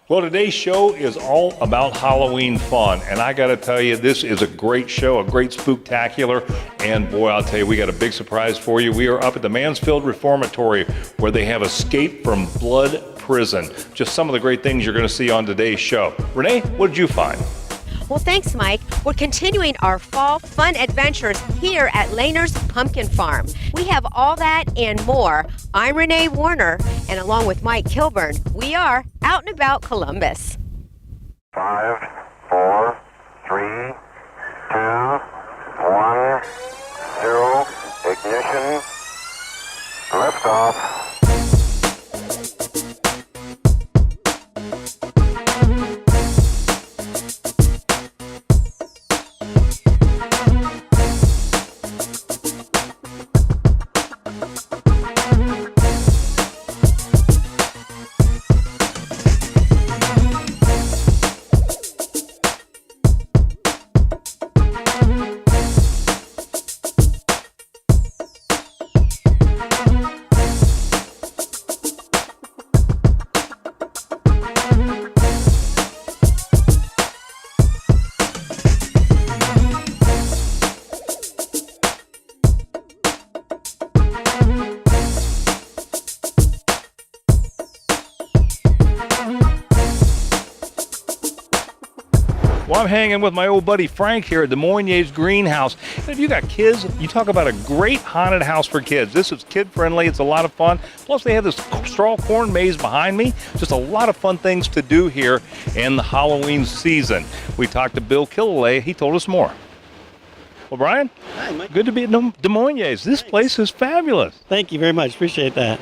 Well, today's show is all about Halloween fun, and I got to tell you, this is a great show, a great spooktacular, and boy, I'll tell you, we got a big surprise for you. We are up at the Mansfield Reformatory, where they have Escape from Blood Prison. Just some of the great things you're going to see on today's show. Renee, what did you find? Well, thanks, Mike. We're continuing our fall fun adventures here at Lehner's Pumpkin Farm. We have all that and more. I'm Renee Warner, and along with Mike Kilburn, we are Out and About Columbus. 5, 4, 3, 2, 1, 0, ignition, liftoff. Well, I'm hanging with my old buddy Frank here at Des Moines Greenhouse. And if you got kids, you talk about a great haunted house for kids. This is kid-friendly. It's a lot of fun. Plus, they have this straw corn maze behind me. Just a lot of fun things to do here in the Halloween season. We talked to Bill Killalay. He told us more. Well, Brian, hi, Mike. Good to be at Des Moines. This place is fabulous. Thank you very much. Appreciate that.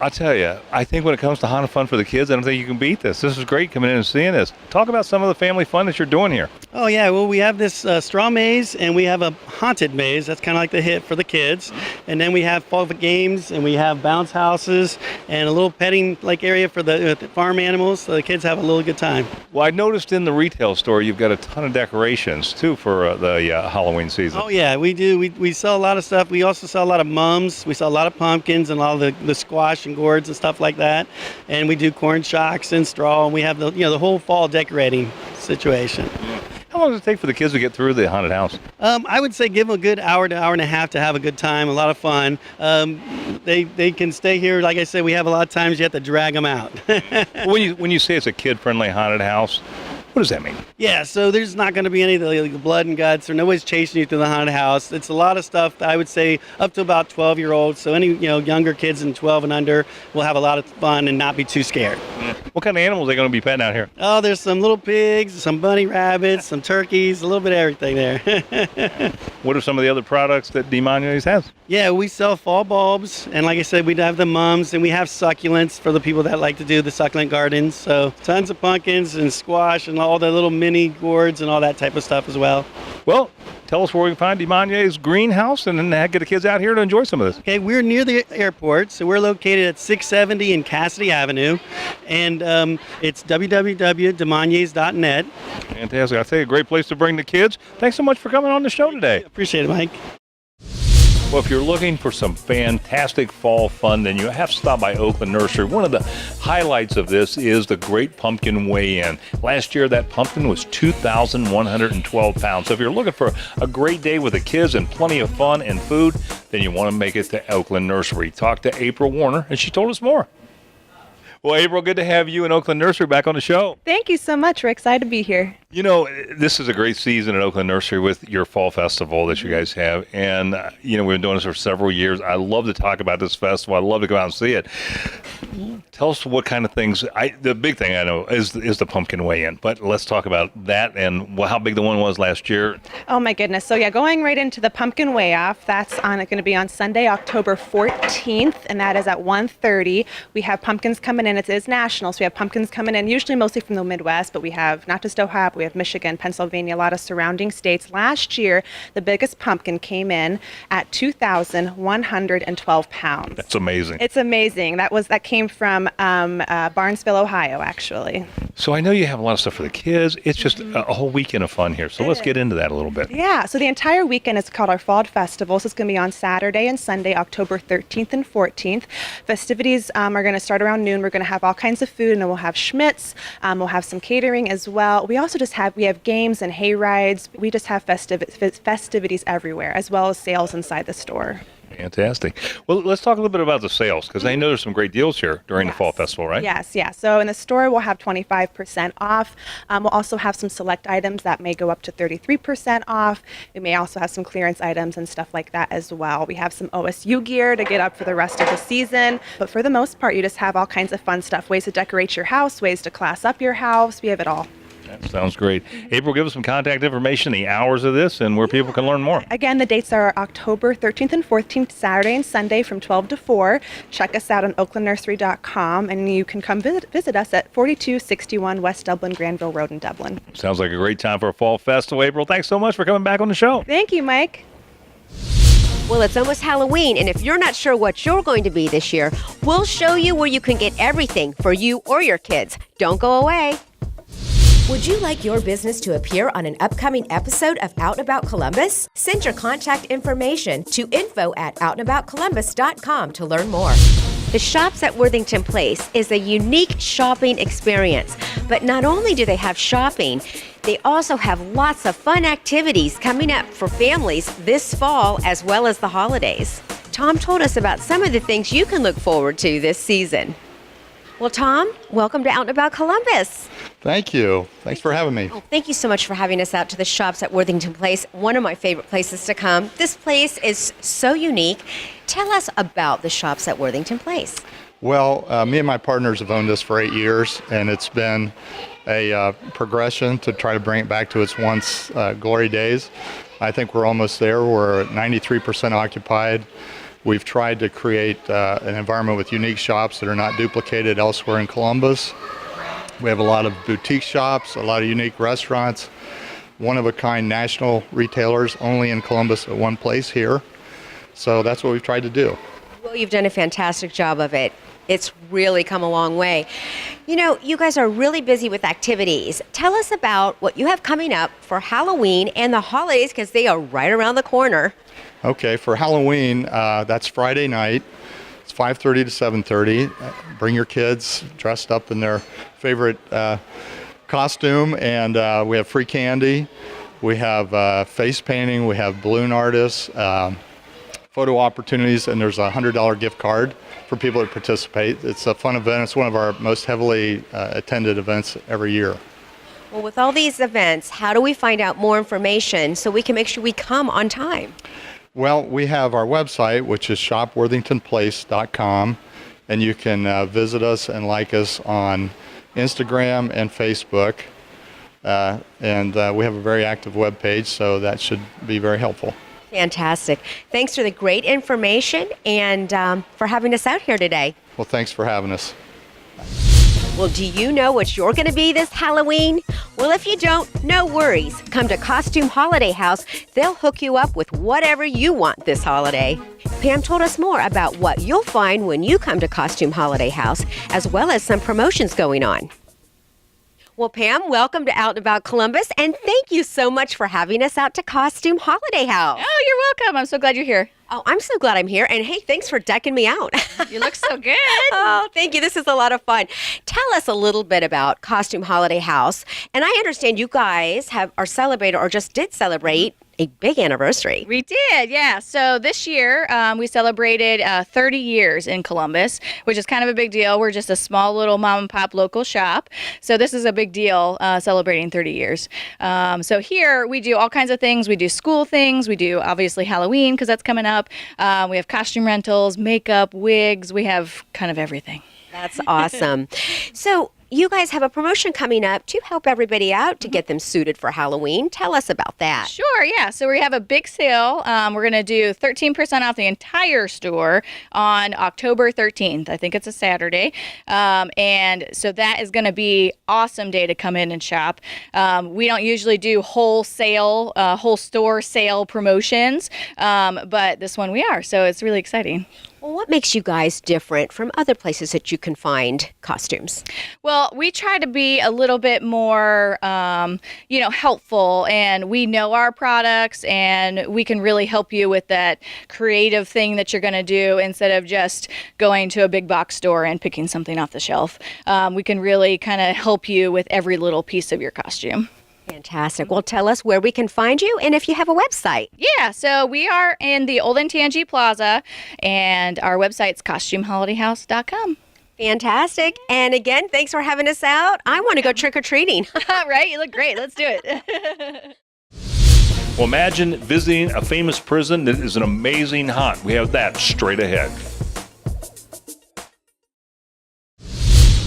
I'll tell you, I think when it comes to haunted fun for the kids, I don't think you can beat this. This is great coming in and seeing this. Talk about some of the family fun that you're doing here. Oh, yeah. Well, we have this straw maze, and we have a haunted maze. That's kind of like the hit for the kids. And then we have fall games, and we have bounce houses, and a little petting area for the farm animals, so the kids have a little good time. Well, I noticed in the retail store you've got a ton of decorations, too, for the Halloween season. Oh, yeah, we do. We sell a lot of stuff. We also sell a lot of mums. We sell a lot of pumpkins and all the squash and gourds and stuff like that. And we do corn shocks and straw, and we have the whole fall decorating situation. How long does it take for the kids to get through the haunted house? I would say give them a good hour to hour and a half to have a good time, a lot of fun. They can stay here. Like I said, we have a lot of times you have to drag them out. When you say it's a kid-friendly haunted house, what does that mean? Yeah, so there's not going to be any of the blood and guts, or nobody's chasing you through the haunted house. It's a lot of stuff that I would say up to about 12-year-olds. So any younger kids than 12 and under will have a lot of fun and not be too scared. What kind of animals are they going to be petting out here? Oh, there's some little pigs, some bunny rabbits, some turkeys, a little bit of everything there. What are some of the other products that Des Moines has? Yeah, we sell fall bulbs, and like I said, we have the mums, and we have succulents for the people that like to do the succulent gardens. So tons of pumpkins and squash and all the little mini gourds and all that type of stuff as well. Well, tell us where we can find Des Moines Greenhouse and then get the kids out here to enjoy some of this. Okay, we're near the airport, so we're located at 670 and Cassidy Avenue, and it's www.demonies.net. Fantastic. I think a great place to bring the kids. Thanks so much for coming on the show today. Appreciate it, Mike. Well, if you're looking for some fantastic fall fun, then you have to stop by Oakland Nursery. One of the highlights of this is the Great Pumpkin Weigh-In. Last year, that pumpkin was 2,112 pounds. So if you're looking for a great day with the kids and plenty of fun and food, then you want to make it to Oakland Nursery. Talk to April Warner, and she told us more. Well, April, good to have you and Oakland Nursery back on the show. Thank you so much. We're excited to be here. You know, this is a great season at Oakland Nursery with your fall festival that you guys have. And, we've been doing this for several years. I love to talk about this festival. I love to go out and see it. Tell us what kind of things. The big thing I know is the pumpkin weigh-in. But let's talk about that and how big the one was last year. Oh, my goodness. So, going right into the pumpkin weigh-off. That's going to be on Sunday, October 14th, and that is at 1:30. We have pumpkins coming in. It is national, so we have pumpkins coming in, usually mostly from the Midwest, but we have not just Ohio, but we have Michigan, Pennsylvania, a lot of surrounding states. Last year, the biggest pumpkin came in at 2,112 pounds. That's amazing. It's amazing. That came from Barnesville, Ohio, actually. So I know you have a lot of stuff for the kids. It's just a whole weekend of fun here. So let's get into that a little bit. Yeah, so the entire weekend is called our Fall Festival. So it's going to be on Saturday and Sunday, October 13th and 14th. Festivities are going to start around noon. We're going to have all kinds of food, and then we'll have schmitz. We'll have some catering as well. We also we have games and hay rides. We just have festivities everywhere, as well as sales inside the store. Fantastic. Well, let's talk a little bit about the sales, because I know there's some great deals here during the Fall Festival, right? Yes, yeah. So in the store, we'll have 25% off. We'll also have some select items that may go up to 33% off. We may also have some clearance items and stuff like that as well. We have some OSU gear to get up for the rest of the season. But for the most part, you just have all kinds of fun stuff, ways to decorate your house, ways to class up your house. We have it all. That sounds great. April, give us some contact information, the hours of this, and where people can learn more. Again, the dates are October 13th and 14th, Saturday and Sunday from 12 to 4. Check us out on oaklandnursery.com, and you can come visit us at 4261 West Dublin Granville Road in Dublin. Sounds like a great time for a Fall Festival. April, thanks so much for coming back on the show. Thank you, Mike. Well, it's almost Halloween, and if you're not sure what you're going to be this year, we'll show you where you can get everything for you or your kids. Don't go away. Would you like your business to appear on an upcoming episode of Out and About Columbus? Send your contact information to info@outandaboutcolumbus.com to learn more. The Shops at Worthington Place is a unique shopping experience. But not only do they have shopping, they also have lots of fun activities coming up for families this fall as well as the holidays. Tom told us about some of the things you can look forward to this season. Well, Tom, welcome to Out and About Columbus. Thank you. Thanks for having me. Oh, thank you so much for having us out to the Shops at Worthington Place, one of my favorite places to come. This place is so unique. Tell us about the Shops at Worthington Place. Well, me and my partners have owned this for 8 years, and it's been a progression to try to bring it back to its once glory days. I think we're almost there. We're at 93% occupied. We've tried to create an environment with unique shops that are not duplicated elsewhere in Columbus. We have a lot of boutique shops, a lot of unique restaurants, one-of-a-kind national retailers only in Columbus at one place here. So that's what we've tried to do. Well, you've done a fantastic job of it. It's really come a long way. You know, you guys are really busy with activities. Tell us about what you have coming up for Halloween and the holidays, because they are right around the corner. Okay, for Halloween, that's Friday night. It's 5:30 to 7:30. Bring your kids dressed up in their favorite costume, and we have free candy. We have face painting. We have balloon artists, photo opportunities, and there's a $100 gift card for people that participate. It's a fun event. It's one of our most heavily attended events every year. Well, with all these events, how do we find out more information so we can make sure we come on time? Well, we have our website, which is shopworthingtonplace.com, and you can visit us and like us on Instagram and Facebook. And we have a very active web page, so that should be very helpful. Fantastic. Thanks for the great information and for having us out here today. Well, thanks for having us. Well, do you know what you're going to be this Halloween? Well, if you don't, no worries. Come to Costume Holiday House. They'll hook you up with whatever you want this holiday. Pam told us more about what you'll find when you come to Costume Holiday House, as well as some promotions going on. Well, Pam, welcome to Out and About Columbus, and thank you so much for having us out to Costume Holiday House. Oh, you're welcome. I'm so glad you're here. Oh, I'm so glad I'm here, and hey, thanks for decking me out. You look so good. Oh, thank you. This is a lot of fun. Tell us a little bit about Costume Holiday House, and I understand you guys are celebrating or just did celebrate a big anniversary. We did, yeah. So this year we celebrated 30 years in Columbus, which is kind of a big deal. We're just a small little mom and pop local shop. So this is a big deal celebrating 30 years. So here we do all kinds of things. We do school things. We do obviously Halloween because that's coming up. We have costume rentals, makeup, wigs. We have kind of everything. That's awesome. So you guys have a promotion coming up to help everybody out to get them suited for Halloween. Tell us about that. Sure, yeah. So we have a big sale. We're going to do 13% off the entire store on October 13th. I think it's a Saturday. And so that is going to be awesome day to come in and shop. We don't usually do whole store sale promotions, but this one we are. So it's really exciting. Well, what makes you guys different from other places that you can find costumes? Well, we try to be a little bit more, helpful, and we know our products, and we can really help you with that creative thing that you're going to do instead of just going to a big box store and picking something off the shelf. We can really kind of help you with every little piece of your costume. Fantastic. Well, tell us where we can find you and if you have a website. Yeah, so we are in the Old Tangi Plaza, and our website's costumeholidayhouse.com. Fantastic. And again, thanks for having us out. I want to go trick-or-treating. Right? You look great. Let's do it. Well, imagine visiting a famous prison that is an amazing haunt. We have that straight ahead.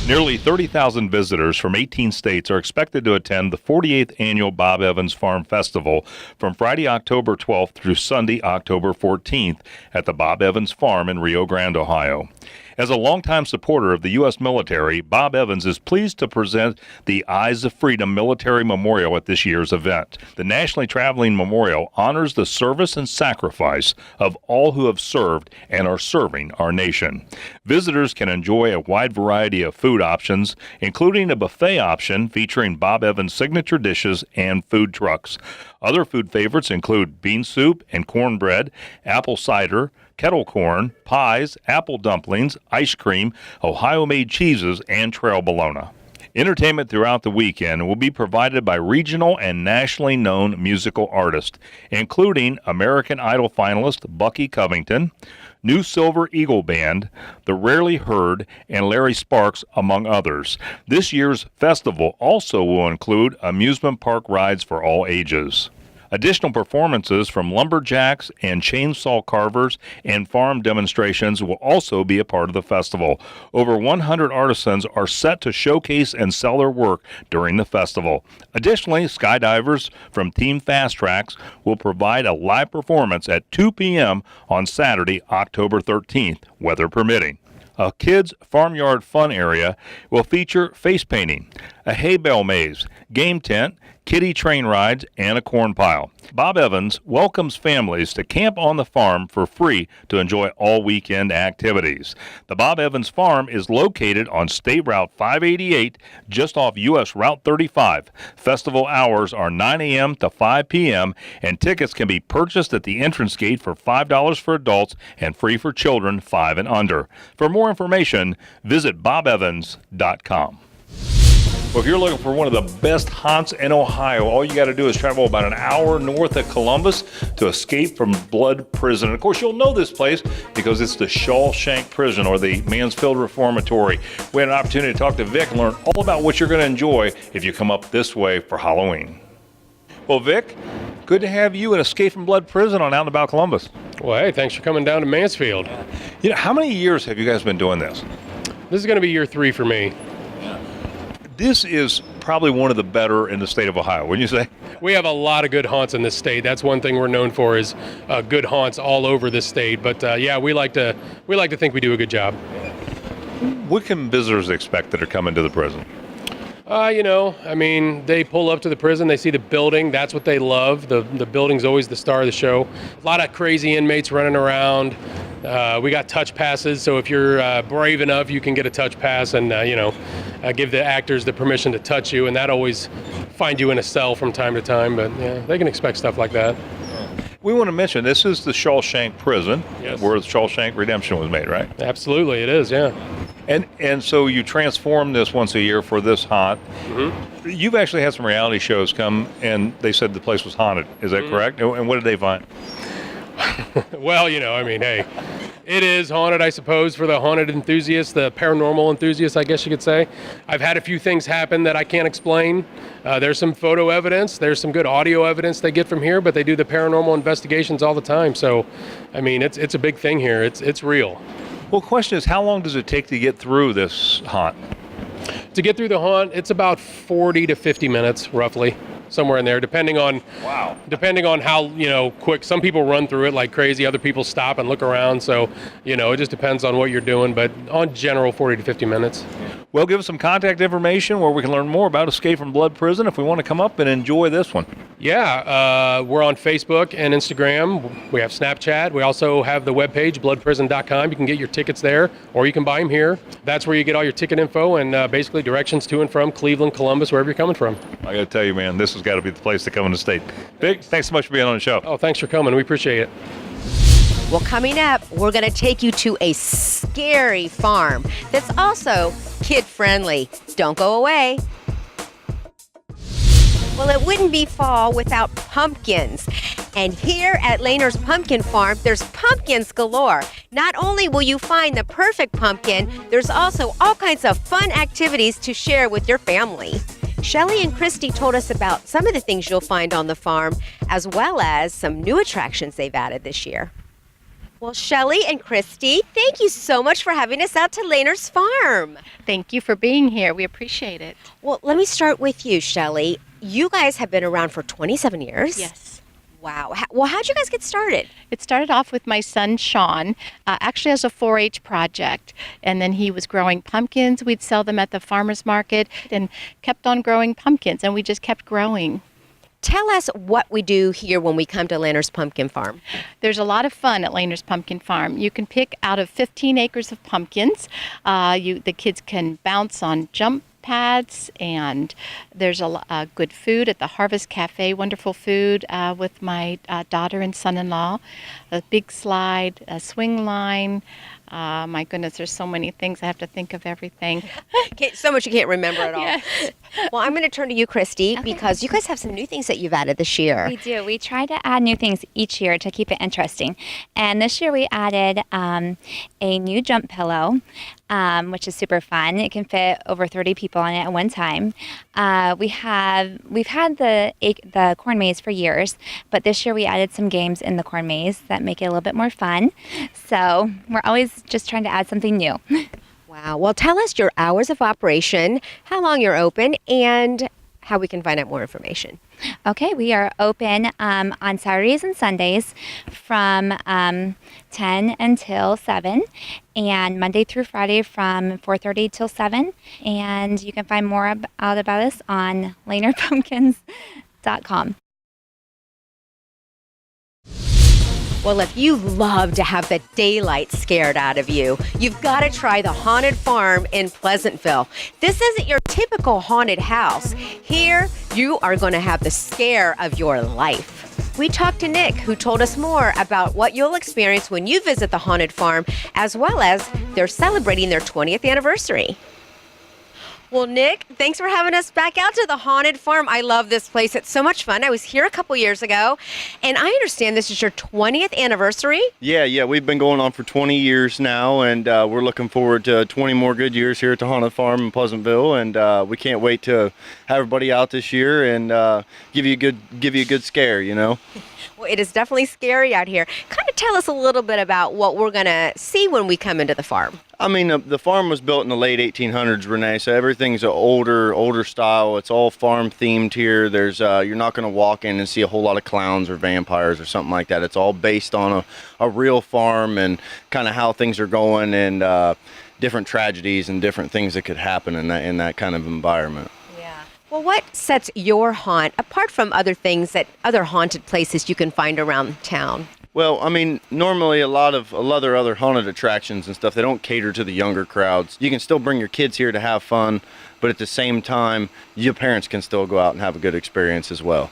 Nearly 30,000 visitors from 18 states are expected to attend the 48th annual Bob Evans Farm Festival from Friday, October 12th through Sunday, October 14th at the Bob Evans Farm in Rio Grande, Ohio. As a longtime supporter of the U.S. military, Bob Evans is pleased to present the Eyes of Freedom Military Memorial at this year's event. The nationally traveling memorial honors the service and sacrifice of all who have served and are serving our nation. Visitors can enjoy a wide variety of food options, including a buffet option featuring Bob Evans' signature dishes and food trucks. Other food favorites include bean soup and cornbread, apple cider, kettle corn, pies, apple dumplings, ice cream, Ohio-made cheeses, and trail bologna. Entertainment throughout the weekend will be provided by regional and nationally known musical artists, including American Idol finalist Bucky Covington, New Silver Eagle Band, The Rarely Heard, and Larry Sparks, among others. This year's festival also will include amusement park rides for all ages. Additional performances from lumberjacks and chainsaw carvers and farm demonstrations will also be a part of the festival. Over 100 artisans are set to showcase and sell their work during the festival. Additionally, skydivers from Team Fast Tracks will provide a live performance at 2 p.m. on Saturday, October 13th, weather permitting. A kids' farmyard fun area will feature face painting, a hay bale maze, game tent, kiddie train rides, and a corn pile. Bob Evans welcomes families to camp on the farm for free to enjoy all weekend activities. The Bob Evans Farm is located on State Route 588, just off U.S. Route 35. Festival hours are 9 a.m. to 5 p.m., and tickets can be purchased at the entrance gate for $5 for adults and free for children 5 and under. For more information, visit bobevans.com. Well, if you're looking for one of the best haunts in Ohio, all you got to do is travel about an hour north of Columbus to Escape from Blood Prison. And of course, you'll know this place because it's the Shawshank Prison, or the Mansfield Reformatory. We had an opportunity to talk to Vic and learn all about what you're going to enjoy if you come up this way for Halloween. Well, Vic, good to have you at Escape from Blood Prison on Out and About Columbus. Well, hey, thanks for coming down to Mansfield. You know, how many years have you guys been doing this? This is going to be year 3 for me. This is probably one of the better in the state of Ohio, wouldn't you say? We have a lot of good haunts in this state. That's one thing we're known for, is good haunts all over the state. But yeah, we like to think we do a good job. What can visitors expect that are coming to the prison? They pull up to the prison, they see the building, that's what they love. The building's always the star of the show. A lot of crazy inmates running around. We got touch passes, so if you're brave enough, you can get a touch pass and, give the actors the permission to touch you, and that always find you in a cell from time to time, but yeah, they can expect stuff like that. We want to mention, this is the Shawshank Prison, yes, where the Shawshank Redemption was made, right? Absolutely, it is, yeah. And so you transform this once a year for this haunt. Mm-hmm. You've actually had some reality shows come, and they said the place was haunted. Is that correct? And what did they find? Well, hey, it is haunted, I suppose, for the haunted enthusiasts, the paranormal enthusiasts, I guess you could say. I've had a few things happen that I can't explain. There's some photo evidence. There's some good audio evidence they get from here, but they do the paranormal investigations all the time. So, it's a big thing here. It's real. Well, the question is, how long does it take to get through this haunt? To get through the haunt, it's about 40 to 50 minutes, roughly. Somewhere in there, depending on how quick. Some people run through it like crazy, other people stop and look around, so it just depends on what you're doing, but on general 40 to 50 minutes. Well, give us some contact information where we can learn more about Escape from Blood Prison if we want to come up and enjoy this one. Yeah, we're on Facebook and Instagram. We have Snapchat. We also have the webpage, bloodprison.com. You can get your tickets there, or you can buy them here. That's where you get all your ticket info and basically directions to and from Cleveland, Columbus, wherever you're coming from. I got to tell you, man, this has got to be the place to come in the state. Big, thanks so much for being on the show. Oh, thanks for coming. We appreciate it. Well, coming up, we're going to take you to a scary farm that's also kid-friendly. Don't go away. Well, it wouldn't be fall without pumpkins. And here at Lehner's Pumpkin Farm, there's pumpkins galore. Not only will you find the perfect pumpkin, there's also all kinds of fun activities to share with your family. Shelly and Christy told us about some of the things you'll find on the farm, as well as some new attractions they've added this year. Well, Shelly and Christy, thank you so much for having us out to Lehner's Farm. Thank you for being here. We appreciate it. Well, let me start with you, Shelly. You guys have been around for 27 years. Yes. Wow. Well, how'd you guys get started? It started off with my son, Sean, actually as a 4-H project. And then he was growing pumpkins. We'd sell them at the farmer's market and kept on growing pumpkins. And we just kept growing. Tell us what we do here when we come to Lehner's Pumpkin Farm. There's a lot of fun at Lehner's Pumpkin Farm. You can pick out of 15 acres of pumpkins. The kids can bounce on jump pads, and there's a good food at the Harvest Cafe, wonderful food with my daughter and son-in-law, a big slide, a swing line. My goodness, there's so many things. I have to think of everything. So much you can't remember at all. Yes. Well, I'm going to turn to you, Christy, because you guys have some new things that you've added this year. We do. We try to add new things each year to keep it interesting. And this year we added a new jump pillow, which is super fun. It can fit over 30 people on it at one time. We've had the corn maze for years, but this year we added some games in the corn maze that make it a little bit more fun. So we're always just trying to add something new. Wow. Well, tell us your hours of operation, how long you're open, and how we can find out more information. Okay, we are open on Saturdays and Sundays from 10 until 7, and Monday through Friday from 4:30 till 7. And you can find more out about us on LehnerPumpkins.com. Well, if you love to have the daylight scared out of you, you've got to try the Haunted Farm in Pleasantville. This isn't your typical haunted house. Here, you are going to have the scare of your life. We talked to Nick, who told us more about what you'll experience when you visit the Haunted Farm, as well as they're celebrating their 20th anniversary. Well, Nick, thanks for having us back out to the Haunted Farm. I love this place. It's so much fun. I was here a couple years ago, and I understand this is your 20th anniversary? Yeah, we've been going on for 20 years now, and we're looking forward to 20 more good years here at the Haunted Farm in Pleasantville, and we can't wait to have everybody out this year and give you a good scare, you know. Well, it is definitely scary out here. Kind of tell us a little bit about what we're going to see when we come into the farm. I mean, the farm was built in the late 1800s, Renee, so everything's an older style. It's all farm themed here. There's you're not going to walk in and see a whole lot of clowns or vampires or something like that. It's all based on a real farm and kind of how things are going and different tragedies and different things that could happen in that kind of environment. Well, what sets your haunt apart from other things that other haunted places you can find around town? Well, I mean, normally a lot of other haunted attractions and stuff, they don't cater to the younger crowds. You can still bring your kids here to have fun, but at the same time, your parents can still go out and have a good experience as well.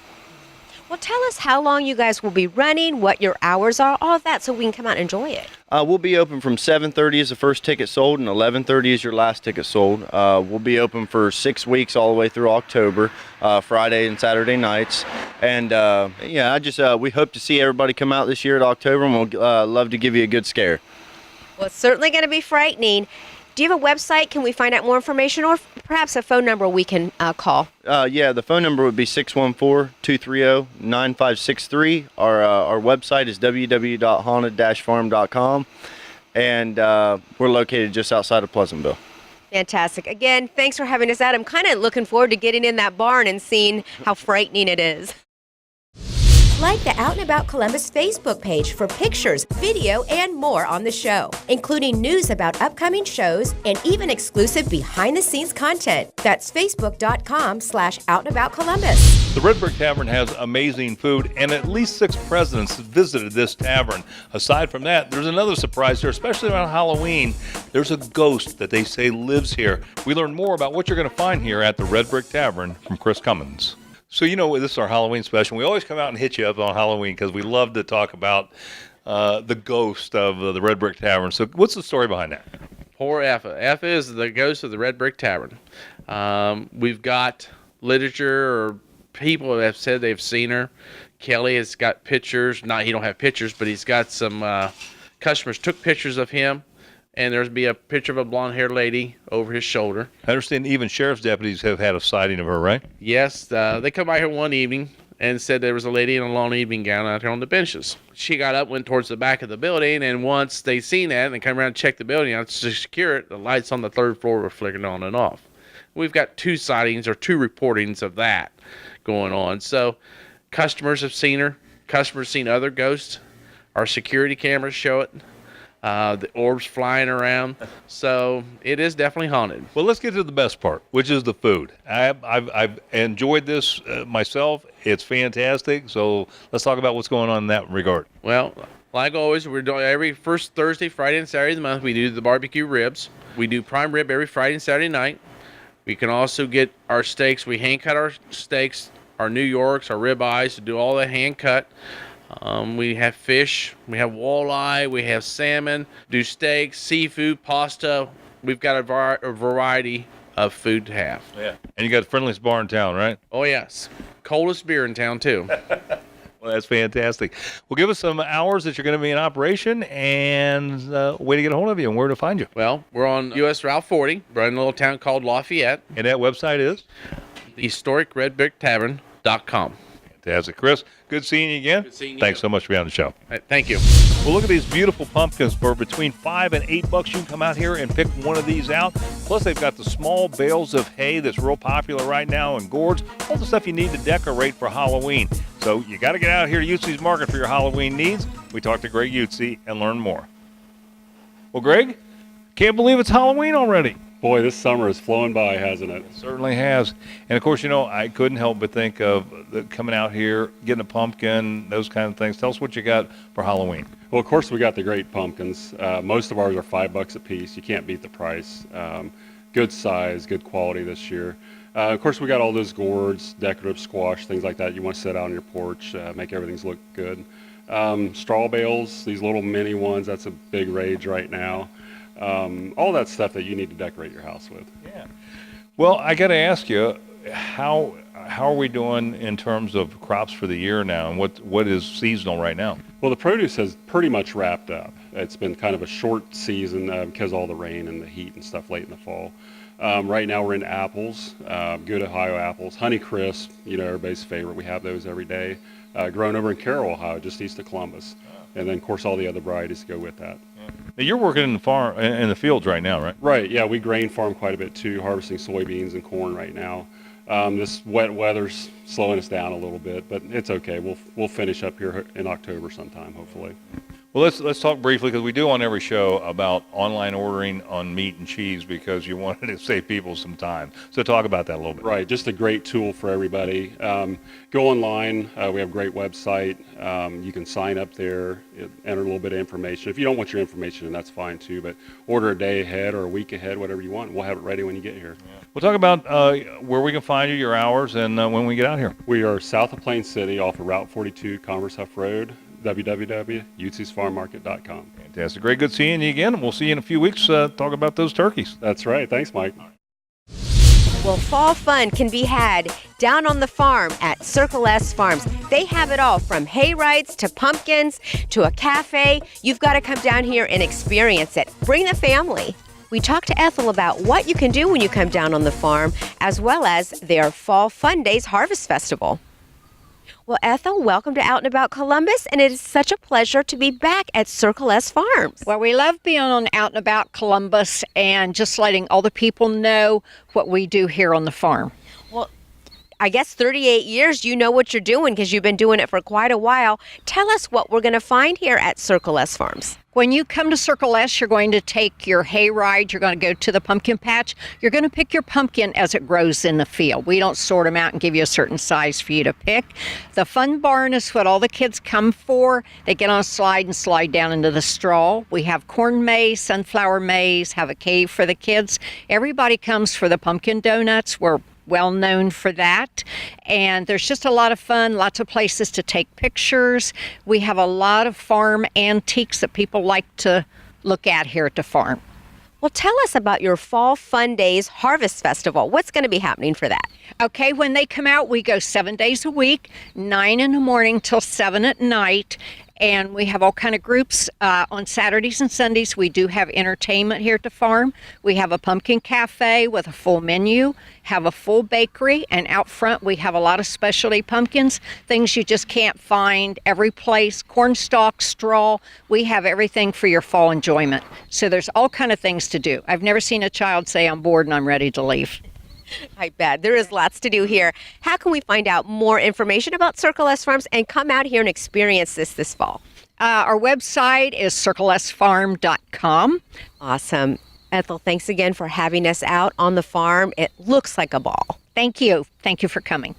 Well, tell us how long you guys will be running, what your hours are, all of that, so we can come out and enjoy it. We'll be open from 7:30 is the first ticket sold, and 11:30 is your last ticket sold. We'll be open for 6 weeks all the way through October, Friday and Saturday nights. And we hope to see everybody come out this year at October, and we'll love to give you a good scare. Well, it's certainly going to be frightening. Do you have a website? Can we find out more information, or perhaps a phone number we can call? The phone number would be 614-230-9563. Our website is www.haunted-farm.com, and we're located just outside of Pleasantville. Fantastic. Again, thanks for having us out. I'm kind of looking forward to getting in that barn and seeing how frightening it is. Like the Out and About Columbus Facebook page for pictures, video, and more on the show, including news about upcoming shows and even exclusive behind-the-scenes content. That's facebook.com/OutandAboutColumbus. The Red Brick Tavern has amazing food, and at least 6 presidents visited this tavern. Aside from that, there's another surprise here, especially around Halloween. There's a ghost that they say lives here. We learn more about what you're going to find here at the Red Brick Tavern from Chris Cummins. So, you know, this is our Halloween special. We always come out and hit you up on Halloween because we love to talk about the ghost of the Red Brick Tavern. So what's the story behind that? Poor Effa. Effa is the ghost of the Red Brick Tavern. We've got literature or people that have said they've seen her. Kelly has got pictures. He don't have pictures, but he's got some customers took pictures of him. And there's be a picture of a blonde-haired lady over his shoulder. I understand even sheriff's deputies have had a sighting of her, right? Yes, they come by here one evening and said there was a lady in a long evening gown out here on the benches. She got up, went towards the back of the building, and once they seen that and they come around and checked the building out to secure it, the lights on the 3rd floor were flickering on and off. We've got 2 sightings or 2 reportings of that going on. So customers have seen her. Customers seen other ghosts. Our security cameras show it. The orbs flying around. So it is definitely haunted. Well, let's get to the best part, which is the food. I've enjoyed this myself. It's fantastic. So let's talk about what's going on in that regard. Well, like always, we're doing every first Thursday, Friday, and Saturday of the month, we do the barbecue ribs. We do prime rib every Friday and Saturday night. We can also get our steaks. We hand cut our steaks, our New Yorks, our rib eyes, to do all that hand cut. We have fish, we have walleye, we have salmon, do steaks, seafood, pasta. We've got a variety of food to have. Yeah. And you got the friendliest bar in town, right? Oh, yes. Coldest beer in town, too. Well, that's fantastic. Well, give us some hours that you're going to be in operation and a way to get a hold of you and where to find you. Well, we're on U.S. Route 40. We're in a little town called Lafayette. And that website is? HistoricRedBrickTavern.com. Fantastic. Chris, good seeing you again. Good seeing you. Thanks so much for being on the show. Right, thank you. Well, look at these beautiful pumpkins for between $5 and $8. You can come out here and pick one of these out. Plus, they've got the small bales of hay that's real popular right now and gourds, all the stuff you need to decorate for Halloween. So you got to get out here to Utzi's Market for your Halloween needs. We talked to Greg Utzi and learn more. Well, Greg, can't believe it's Halloween already. Boy, this summer has flown by, hasn't it? It certainly has. And, of course, you know, I couldn't help but think of coming out here, getting a pumpkin, those kind of things. Tell us what you got for Halloween. Well, of course, we got the great pumpkins. Most of ours are $5 a piece. You can't beat the price. Good size, good quality this year. Of course, we got all those gourds, decorative squash, things like that. You want to set out on your porch, make everything look good. Straw bales, these little mini ones, that's a big rage right now. All that stuff that you need to decorate your house with. Yeah. Well, I got to ask you, how are we doing in terms of crops for the year now, and what is seasonal right now? Well, the produce has pretty much wrapped up. It's been kind of a short season because of all the rain and the heat and stuff late in the fall. Right now we're in apples, good Ohio apples, Honey Crisp, you know, everybody's favorite. We have those every day. Grown over in Carroll, Ohio, just east of Columbus. And then, of course, all the other varieties go with that. Now, you're working in the fields right now, right? Right, yeah. We grain farm quite a bit, too, harvesting soybeans and corn right now. This wet weather's slowing us down a little bit, but it's okay. We'll finish up here in October sometime, hopefully. Well, let's talk briefly, because we do on every show, about online ordering on meat and cheese, because you wanted to save people some time. So talk about that a little bit. Right, just a great tool for everybody. Go online. We have a great website. You can sign up there, enter a little bit of information. If you don't want your information, that's fine too, but order a day ahead or a week ahead, whatever you want. We'll have it ready when you get here. Yeah. We'll talk about where we can find you, your hours, and when we get out here. We are south of Plain City off of Route 42, Commerce Huff Road. www.utsysfarmmarket.com. Fantastic. Great. Good seeing you again. We'll see you in a few weeks. Talk about those turkeys. That's right. Thanks, Mike. Well, fall fun can be had down on the farm at Circle S Farms. They have it all, from hay rides to pumpkins to a cafe. You've got to come down here and experience it. Bring the family. We talked to Ethel about what you can do when you come down on the farm, as well as their Fall Fun Days Harvest Festival. Well, Ethel, welcome to Out and About Columbus, and it is such a pleasure to be back at Circle S Farms. Well, we love being on Out and About Columbus and just letting all the people know what we do here on the farm. Well, I guess 38 years, you know what you're doing because you've been doing it for quite a while. Tell us what we're going to find here at Circle S Farms. When you come to Circle S, you're going to take your hay ride. You're going to go to the pumpkin patch. You're going to pick your pumpkin as it grows in the field. We don't sort them out and give you a certain size for you to pick. The fun barn is what all the kids come for. They get on a slide and slide down into the straw. We have corn maze, sunflower maze, have a cave for the kids. Everybody comes for the pumpkin donuts. We're well known for that. And there's just a lot of fun, lots of places to take pictures. We have a lot of farm antiques that people like to look at here at the farm. Well, tell us about your Fall Fun Days Harvest Festival. What's going to be happening for that? Okay, when they come out, we go 7 days a week, 9 in the morning till 7 at night. And we have all kind of groups on Saturdays and Sundays. We do have entertainment here at the farm. We have a pumpkin cafe with a full menu, have a full bakery, and out front we have a lot of specialty pumpkins, things you just can't find every place, corn stalks, straw. We have everything for your fall enjoyment. So there's all kind of things to do. I've never seen a child say, I'm bored and I'm ready to leave. I bet. There is lots to do here. How can we find out more information about Circle S Farms and come out here and experience this fall? Our website is circlesfarm.com. Awesome. Ethel, thanks again for having us out on the farm. It looks like a ball. Thank you. Thank you for coming.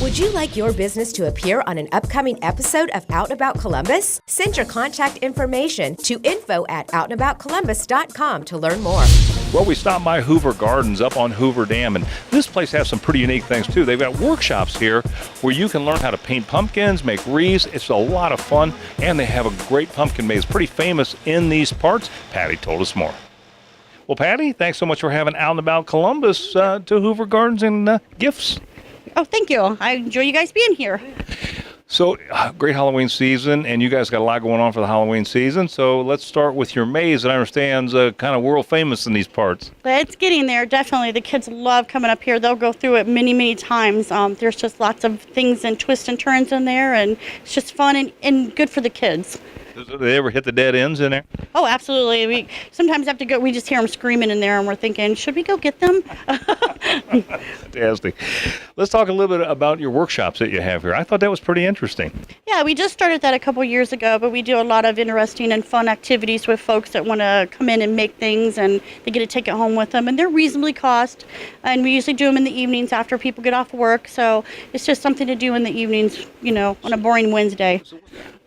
Would you like your business to appear on an upcoming episode of Out and About Columbus? Send your contact information to info@outandaboutcolumbus.com to learn more. Well, we stopped by Hoover Gardens up on Hoover Dam, and this place has some pretty unique things too. They've got workshops here where you can learn how to paint pumpkins, make wreaths. It's a lot of fun, and they have a great pumpkin maze, pretty famous in these parts. Patty told us more. Well, Patty, thanks so much for having Out and About Columbus to Hoover Gardens and gifts. Oh, thank you. I enjoy you guys being here. So, great Halloween season, and you guys got a lot going on for the Halloween season. So let's start with your maze that I understand is kind of world famous in these parts. But it's getting there, definitely. The kids love coming up here. They'll go through it many, many times. There's just lots of things and twists and turns in there, and it's just fun and good for the kids. Do they ever hit the dead ends in there? Oh, absolutely. We sometimes have to go. We just hear them screaming in there, and we're thinking, should we go get them? Fantastic. Let's talk a little bit about your workshops that you have here. I thought that was pretty interesting. Yeah, we just started that a couple years ago, but we do a lot of interesting and fun activities with folks that want to come in and make things, and they get to take it home with them, and they're reasonably cost. And we usually do them in the evenings after people get off work, so it's just something to do in the evenings, you know, on a boring Wednesday.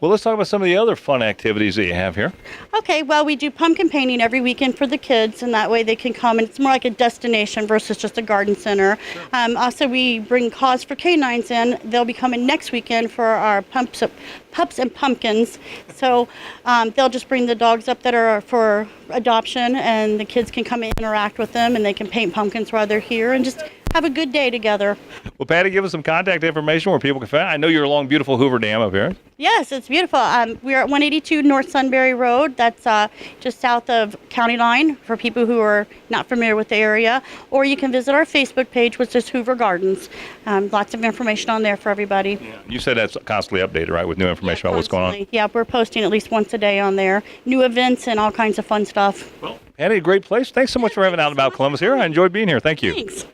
Well, let's talk about some of the other fun activities that you have here. Okay, well, we do pumpkin painting every weekend for the kids, and that way they can come, and it's more like a destination versus just a garden center. Also, we bring cause for canines in. They'll be coming next weekend for our pups and pumpkins. So they'll just bring the dogs up that are for adoption, and the kids can come and interact with them, and they can paint pumpkins while they're here and just have a good day together. Well, Patty, give us some contact information where people can find. I know you're along beautiful Hoover Dam up here. Yes, it's beautiful. We're at 182 North Sunbury Road. That's just south of County Line for people who are not familiar with the area. Or you can visit our Facebook page, which is Hoover Gardens. Lots of information on there for everybody. Yeah. You said that's constantly updated, right, with new information about what's going on? Yeah, we're posting at least once a day on there. New events and all kinds of fun stuff. Well, Patty, a great place. Thanks so much for having Out and About Columbus here. I enjoyed being here. Thank you. Thanks.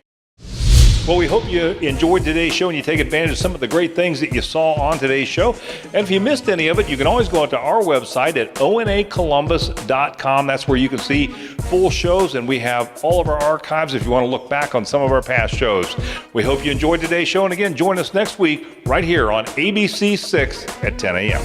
Well, we hope you enjoyed today's show and you take advantage of some of the great things that you saw on today's show. And if you missed any of it, you can always go to our website at onacolumbus.com. That's where you can see full shows, and we have all of our archives if you want to look back on some of our past shows. We hope you enjoyed today's show, and again, join us next week right here on ABC 6 at 10 a.m.